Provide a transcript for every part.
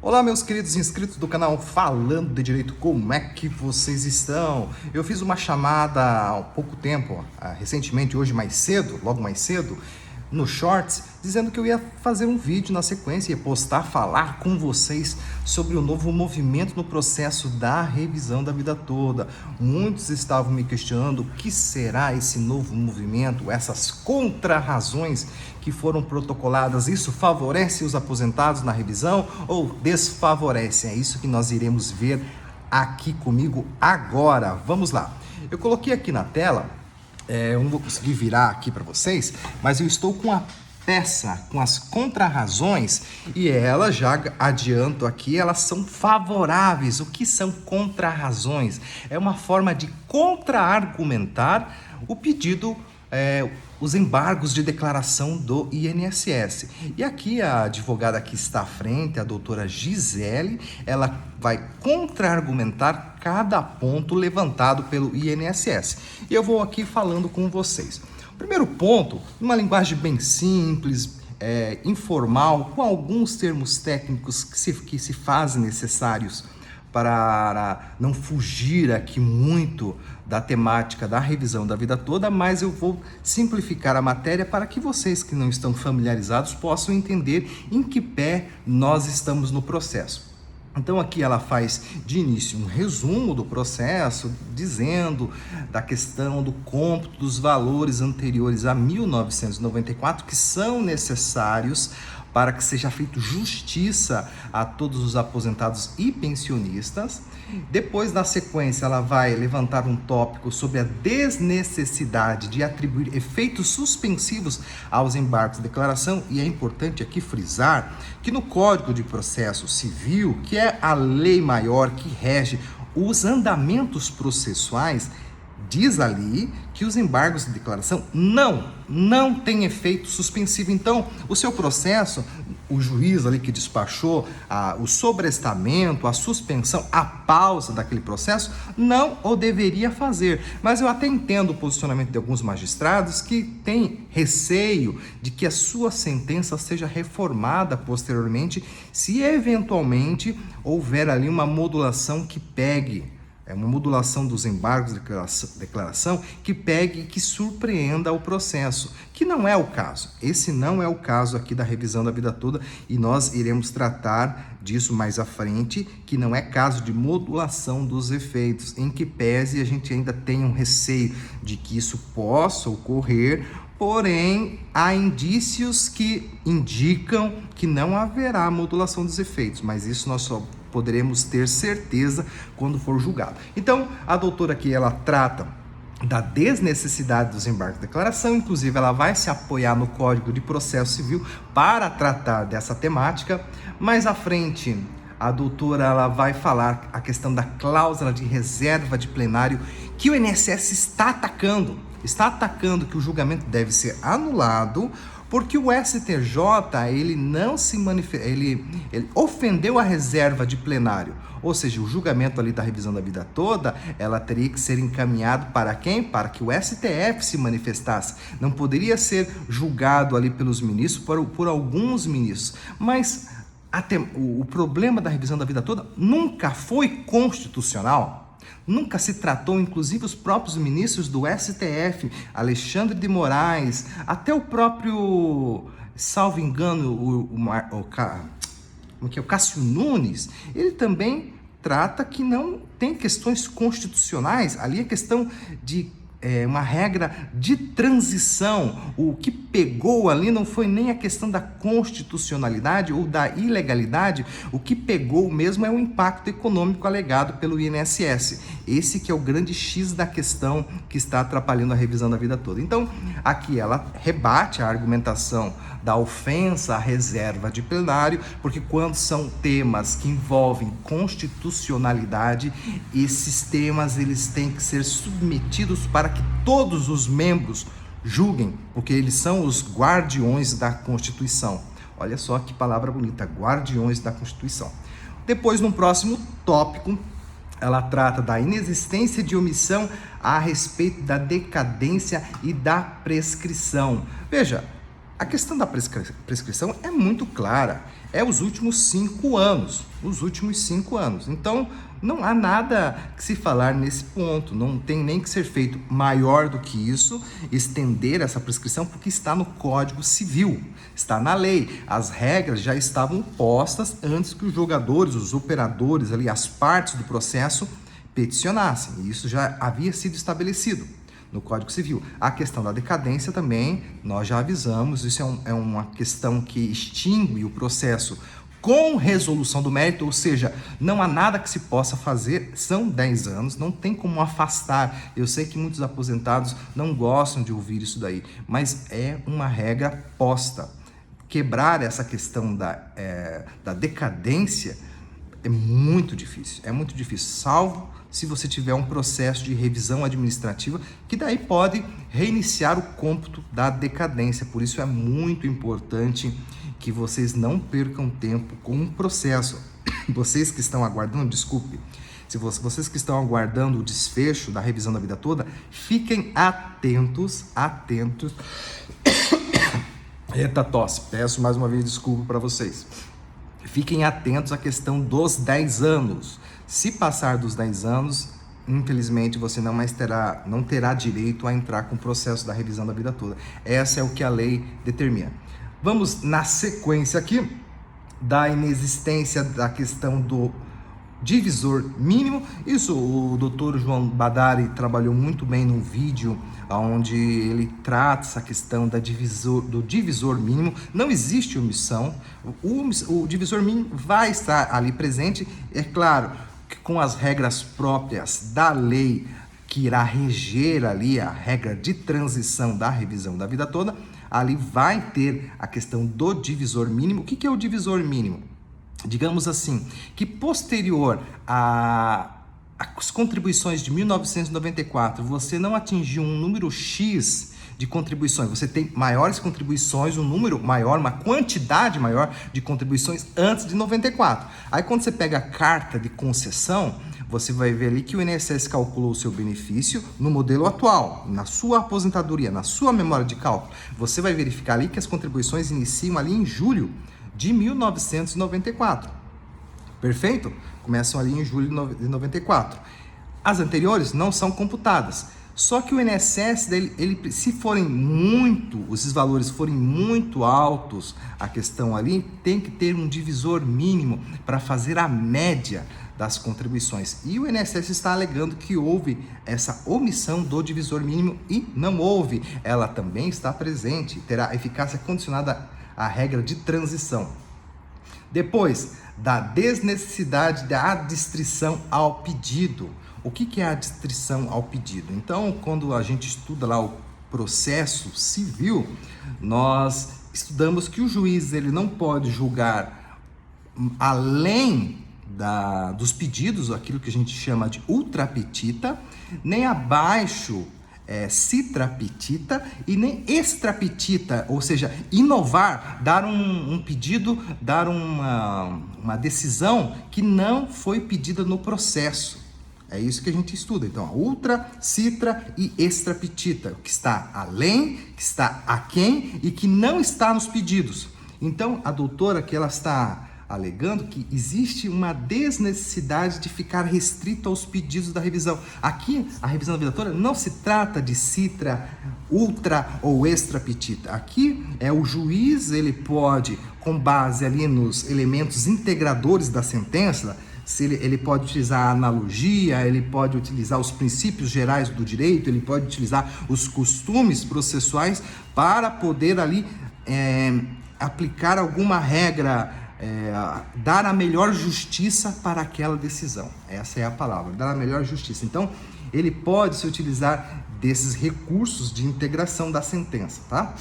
Olá, meus queridos inscritos do canal Falando de Direito, como é que vocês estão? Eu fiz uma chamada há pouco tempo, recentemente, hoje mais cedo, logo mais cedo, no Shorts, dizendo que eu ia fazer um vídeo na sequência, ia postar, falar com vocês sobre o novo movimento no processo da revisão da vida toda. Muitos estavam me questionando o que será esse novo movimento, essas contrarrazões que foram protocoladas. Isso favorece os aposentados na revisão ou desfavorece? É isso que nós iremos ver aqui comigo agora. Vamos lá. Eu coloquei aqui na tela. Eu não vou conseguir virar aqui para vocês, mas eu estou com a peça, com as contrarrazões, e elas, já adianto aqui, elas são favoráveis. O que são contrarrazões? É uma forma de contra-argumentar o pedido, os embargos de declaração do INSS. E aqui a advogada que está à frente, a doutora Gisele, ela vai contra-argumentar cada ponto levantado pelo INSS. E eu vou aqui falando com vocês. O primeiro ponto, uma linguagem bem simples, informal, com alguns termos técnicos que se fazem necessários para não fugir aqui muito da temática da revisão da vida toda, mas eu vou simplificar a matéria para que vocês que não estão familiarizados possam entender em que pé nós estamos no processo. Então aqui ela faz de início um resumo do processo, dizendo da questão do cômputo dos valores anteriores a 1994, que são necessários para que seja feita justiça a todos os aposentados e pensionistas. Depois, na sequência, ela vai levantar um tópico sobre a desnecessidade de atribuir efeitos suspensivos aos embargos de declaração, e é importante aqui frisar que no Código de Processo Civil, que é a lei maior que rege os andamentos processuais, diz ali que os embargos de declaração não têm efeito suspensivo. Então, o seu processo, o juiz ali que despachou o sobrestamento, a suspensão, a pausa daquele processo, não o deveria fazer. Mas eu até entendo o posicionamento de alguns magistrados que têm receio de que a sua sentença seja reformada posteriormente, se eventualmente houver ali uma modulação que pegue, uma modulação dos embargos de declaração que pegue e que surpreenda o processo, que não é o caso. Esse não é o caso aqui da revisão da vida toda, e nós iremos tratar disso mais à frente, que não é caso de modulação dos efeitos, em que pese a gente ainda tem um receio de que isso possa ocorrer, porém há indícios que indicam que não haverá modulação dos efeitos, mas isso nós só poderemos ter certeza quando for julgado. Então, a doutora aqui, ela trata da desnecessidade dos embargos de declaração, inclusive ela vai se apoiar no Código de Processo Civil para tratar dessa temática. Mais à frente, a doutora ela vai falar a questão da cláusula de reserva de plenário que o INSS está atacando que o julgamento deve ser anulado, porque o STJ, ele não se ele ofendeu a reserva de plenário, ou seja, o julgamento ali da revisão da vida toda, ela teria que ser encaminhado para quem? Para que o STF se manifestasse, não poderia ser julgado ali pelos ministros, por alguns ministros, mas o problema da revisão da vida toda nunca foi constitucional. Nunca se tratou, inclusive os próprios ministros do STF, Alexandre de Moraes, até o próprio, salvo engano, o Cássio Nunes, ele também trata que não tem questões constitucionais, ali é questão de uma regra de transição. O que pegou ali não foi nem a questão da constitucionalidade ou da ilegalidade, o que pegou mesmo é o impacto econômico alegado pelo INSS. Esse que é o grande X da questão que está atrapalhando a revisão da vida toda. Então, aqui ela rebate a argumentação da ofensa à reserva de plenário, porque quando são temas que envolvem constitucionalidade, esses temas eles têm que ser submetidos para que todos os membros julguem, porque eles são os guardiões da Constituição. Olha só que palavra bonita, guardiões da Constituição. Depois, no próximo tópico, ela trata da inexistência de omissão a respeito da decadência e da prescrição. Veja, a questão da prescrição é muito clara. é os últimos 5 anos. Os últimos 5 anos. Então, não há nada que se falar nesse ponto. Não tem nem que ser feito maior do que isso, estender essa prescrição, porque está no Código Civil, está na lei. As regras já estavam postas antes que os jogadores, os operadores ali, as partes do processo peticionassem. E isso já havia sido estabelecido no Código Civil. A questão da decadência também, nós já avisamos, isso é uma questão que extingue o processo com resolução do mérito, ou seja, não há nada que se possa fazer, são 10 anos, não tem como afastar. Eu sei que muitos aposentados não gostam de ouvir isso daí, mas é uma regra posta. Quebrar essa questão da decadência é muito difícil, salvo se você tiver um processo de revisão administrativa, que daí pode reiniciar o cômputo da decadência. Por isso é muito importante que vocês não percam tempo com o processo. Vocês que estão aguardando, desculpe, vocês que estão aguardando o desfecho da revisão da vida toda, fiquem atentos. Eita tosse, peço mais uma vez desculpa para vocês. Fiquem atentos à questão dos 10 anos. Se passar dos 10 anos, infelizmente você não terá direito a entrar com o processo da revisão da vida toda. Essa é o que a lei determina. Vamos na sequência aqui da inexistência da questão do divisor mínimo. Isso o Dr. João Badari trabalhou muito bem no vídeo onde ele trata essa questão do divisor mínimo. Não existe omissão, o divisor mínimo vai estar ali presente, é claro, que com as regras próprias da lei que irá reger ali a regra de transição da revisão da vida toda, ali vai ter a questão do divisor mínimo. O que é o divisor mínimo? Digamos assim, que posterior às contribuições de 1994, você não atingiu um número X de contribuições, você tem maiores contribuições, um número maior, uma quantidade maior de contribuições antes de 94. Aí quando você pega a carta de concessão, você vai ver ali que o INSS calculou o seu benefício no modelo atual, na sua aposentadoria, na sua memória de cálculo. Você vai verificar ali que as contribuições iniciam ali em julho de 1994. Perfeito? Começam ali em julho de 94. As anteriores não são computadas. Só que o INSS, se forem esses valores forem muito altos, a questão ali tem que ter um divisor mínimo para fazer a média das contribuições. E o INSS está alegando que houve essa omissão do divisor mínimo e não houve. Ela também está presente, terá eficácia condicionada à regra de transição. Depois, da desnecessidade da adstrição ao pedido. O que é a adstrição ao pedido? Então, quando a gente estuda lá o processo civil, nós estudamos que o juiz ele não pode julgar além dos pedidos, aquilo que a gente chama de ultrapetita, nem abaixo citrapetita e nem extrapetita, ou seja, inovar, dar um pedido, dar uma decisão que não foi pedida no processo. É isso que a gente estuda. Então, a ultra, citra e extrapetita, que está além, que está aquém e que não está nos pedidos. Então, a doutora que ela está alegando que existe uma desnecessidade de ficar restrito aos pedidos da revisão. Aqui, a revisão da vida toda não se trata de citra, ultra ou extrapetita. Aqui é o juiz, ele pode, com base ali nos elementos integradores da sentença, ele pode utilizar a analogia, ele pode utilizar os princípios gerais do direito, ele pode utilizar os costumes processuais para poder ali aplicar alguma regra, dar a melhor justiça para aquela decisão. Essa é a palavra, dar a melhor justiça. Então, ele pode se utilizar desses recursos de integração da sentença, tá?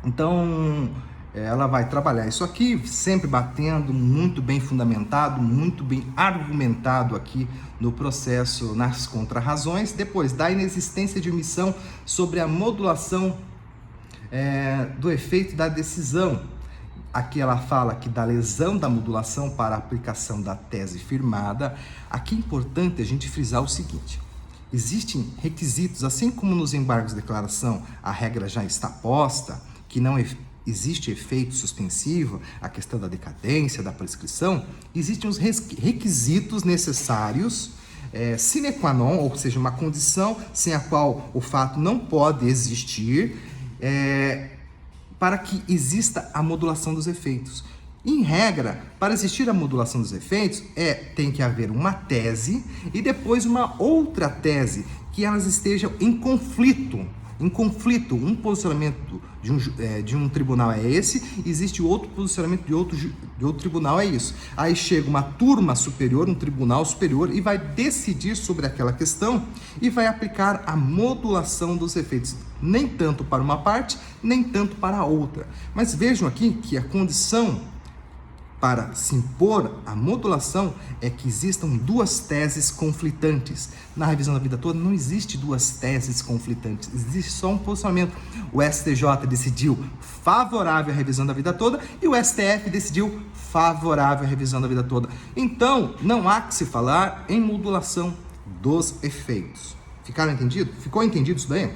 Então, ela vai trabalhar isso aqui, sempre batendo, muito bem fundamentado, muito bem argumentado aqui no processo, nas contrarrazões. Depois, da inexistência de omissão sobre a modulação do efeito da decisão. Aqui ela fala que da lesão da modulação para a aplicação da tese firmada. Aqui é importante a gente frisar o seguinte: existem requisitos, assim como nos embargos de declaração a regra já está posta, que não existe efeito suspensivo, a questão da decadência, da prescrição, existem os requisitos necessários, sine qua non, ou seja, uma condição sem a qual o fato não pode existir, para que exista a modulação dos efeitos. Em regra, para existir a modulação dos efeitos, tem que haver uma tese e depois uma outra tese, que elas estejam em conflito. Um posicionamento de um tribunal é esse, existe outro posicionamento de outro tribunal é isso. Aí chega uma turma superior, um tribunal superior, e vai decidir sobre aquela questão e vai aplicar a modulação dos efeitos, nem tanto para uma parte, nem tanto para a outra. Mas vejam aqui que a condição para se impor a modulação é que existam duas teses conflitantes. Na revisão da vida toda não existe duas teses conflitantes, existe só um posicionamento. O STJ decidiu favorável à revisão da vida toda e o STF decidiu favorável à revisão da vida toda. Então, não há que se falar em modulação dos efeitos. Ficou entendido isso daí?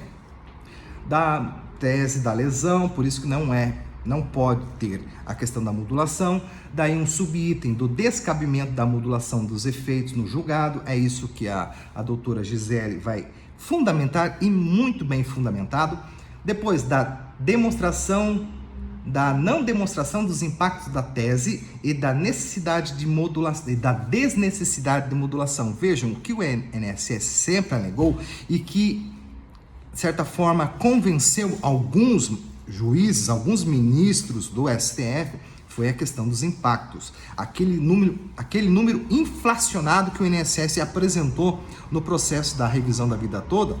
Da tese da lesão, por isso que não pode ter a questão da modulação. Daí um subitem do descabimento da modulação dos efeitos no julgado, é isso que a doutora Gisele vai fundamentar, e muito bem fundamentado. Depois da demonstração, da não demonstração dos impactos da tese e da necessidade de modulação, e da desnecessidade de modulação. Vejam o que o INSS sempre alegou e que, de certa forma, convenceu alguns juízes, alguns ministros do STF, foi a questão dos impactos. Aquele número inflacionado que o INSS apresentou no processo da revisão da vida toda,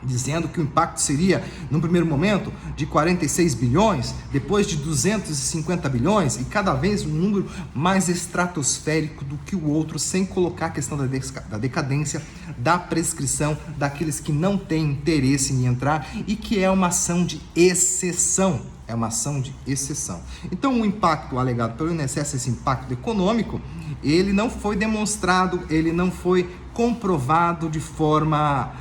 dizendo que o impacto seria, no primeiro momento, de 46 bilhões, depois de 250 bilhões, e cada vez um número mais estratosférico do que o outro, sem colocar a questão da decadência, da prescrição, daqueles que não têm interesse em entrar, e que é uma ação de exceção. É uma ação de exceção. Então, o impacto alegado pelo INSS, esse impacto econômico, ele não foi demonstrado, ele não foi comprovado de forma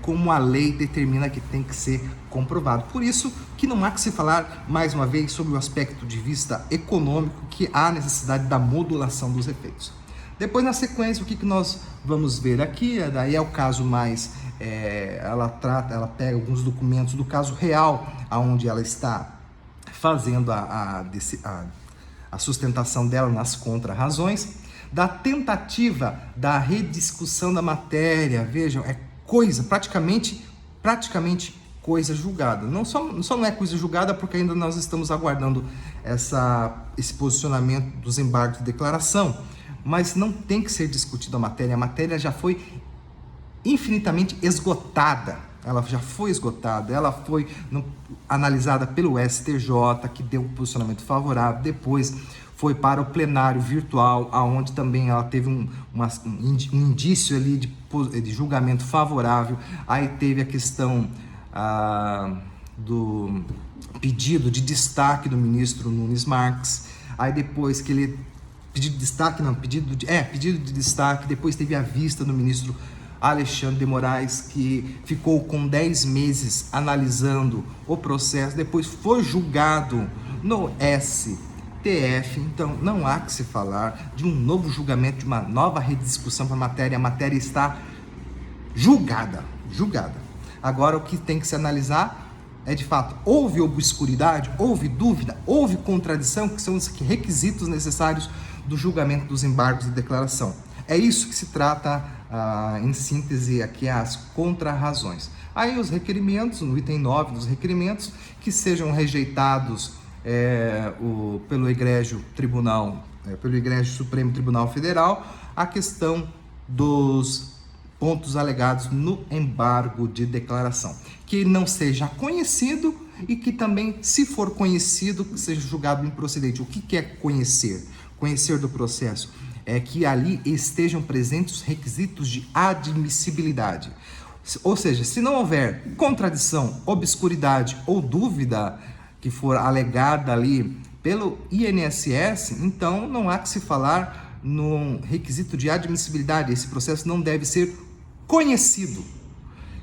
como a lei determina que tem que ser comprovado. Por isso que não há que se falar, mais uma vez, sobre o aspecto de vista econômico, que há necessidade da modulação dos efeitos. Depois, na sequência, o que nós vamos ver aqui, daí é o caso mais, ela pega alguns documentos do caso real, onde ela está fazendo a sustentação dela nas contrarrazões, da tentativa da rediscussão da matéria. Vejam, praticamente coisa julgada. Só não é coisa julgada porque ainda nós estamos aguardando esse posicionamento dos embargos de declaração, mas não tem que ser discutida a matéria já foi infinitamente esgotada. Ela já foi esgotada, ela foi analisada pelo STJ, que deu um posicionamento favorável, depois foi para o plenário virtual, onde também ela teve um indício ali de julgamento favorável. Aí teve a questão do pedido de destaque do ministro Nunes Marques, aí depois que ele... pedido de destaque, depois teve a vista do ministro Alexandre de Moraes, que ficou com 10 meses analisando o processo, depois foi julgado no STF. Então, não há que se falar de um novo julgamento, de uma nova rediscussão para a matéria está julgada. Agora, o que tem que se analisar é, de fato, houve obscuridade, houve dúvida, houve contradição, que são os requisitos necessários do julgamento dos embargos de declaração. É isso que se trata, em síntese, aqui as contrarrazões. Aí os requerimentos, no item 9 dos requerimentos, que sejam rejeitados pelo Egrégio Supremo Tribunal Federal, a questão dos pontos alegados no embargo de declaração. Que ele não seja conhecido e que também, se for conhecido, seja julgado improcedente. O que é conhecer? Conhecer do processo é que ali estejam presentes os requisitos de admissibilidade. Ou seja, se não houver contradição, obscuridade ou dúvida que for alegada ali pelo INSS, então não há que se falar no requisito de admissibilidade. Esse processo não deve ser conhecido.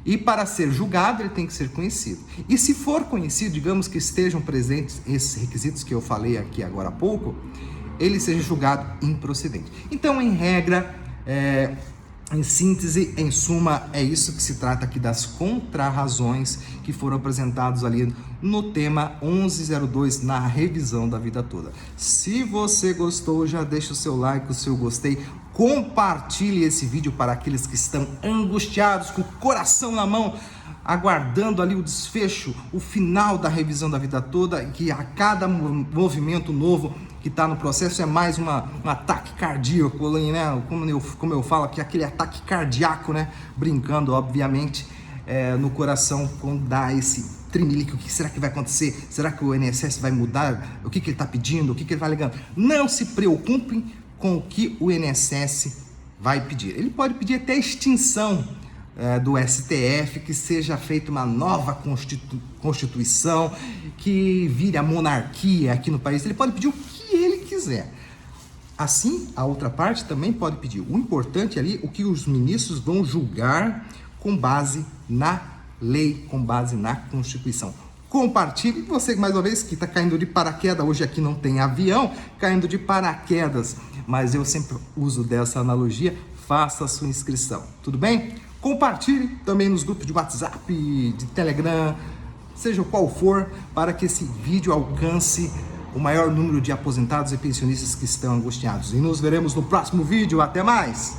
E para ser julgado, ele tem que ser conhecido. E se for conhecido, digamos que estejam presentes esses requisitos que eu falei aqui agora há pouco, ele seja julgado improcedente. Então, em regra, em síntese, em suma, é isso que se trata aqui das contrarrazões que foram apresentados ali no tema 1102, na revisão da vida toda. Se você gostou, já deixa o seu like, o seu gostei, compartilhe esse vídeo para aqueles que estão angustiados, com o coração na mão, aguardando ali o desfecho, o final da revisão da vida toda, que a cada movimento novo que está no processo é mais um ataque cardíaco, né? Como eu falo aqui, aquele ataque cardíaco, né? Brincando, obviamente, no coração, quando dá esse trimilique. O que será que vai acontecer? Será que o INSS vai mudar? O que ele está pedindo? O que ele vai alegando? Não se preocupem com o que o INSS vai pedir. Ele pode pedir até a extinção do STF, que seja feita uma nova constituição, que vire a monarquia aqui no país. Ele pode pedir o que ele quiser. Assim, a outra parte também pode pedir. O importante ali, o que os ministros vão julgar com base na lei, com base na Constituição. Compartilhe. Você, mais uma vez, que está caindo de paraquedas, hoje aqui não tem avião, caindo de paraquedas, mas eu sempre uso dessa analogia, faça a sua inscrição, tudo bem? Compartilhe também nos grupos de WhatsApp, de Telegram, seja qual for, para que esse vídeo alcance o maior número de aposentados e pensionistas que estão angustiados. E nos veremos no próximo vídeo. Até mais!